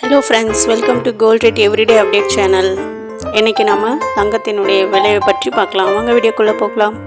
Hello friends, welcome to Gold Rate Everyday Update channel. இன்னைக்கு நாம தங்கத்தினுடைய விலையை பற்றி பார்க்கலாம். வாங்க வீடியோக்குள்ள போகலாம்.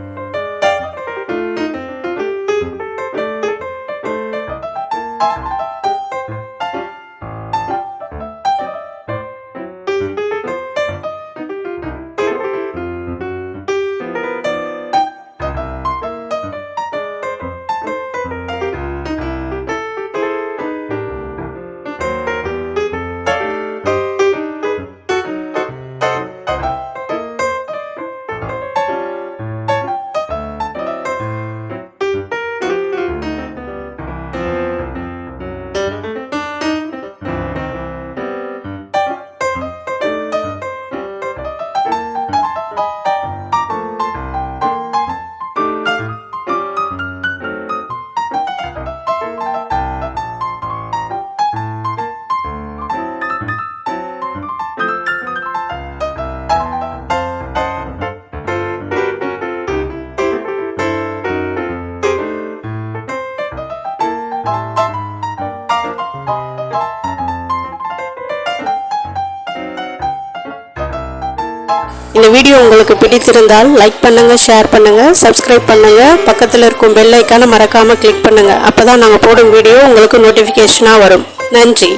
இந்த வீடியோ உங்களுக்கு பிடித்திருந்தால் லைக் பண்ணுங்க, ஷேர் பண்ணுங்க, சப்ஸ்கிரைப் பண்ணுங்க, பக்கத்துல இருக்கும் பெல் ஐகானை மறக்காம கிளிக் பண்ணுங்க. அப்பதான் நாங்க போடும் வீடியோ உங்களுக்கு நோட்டிபிகேஷனா வரும். நன்றி.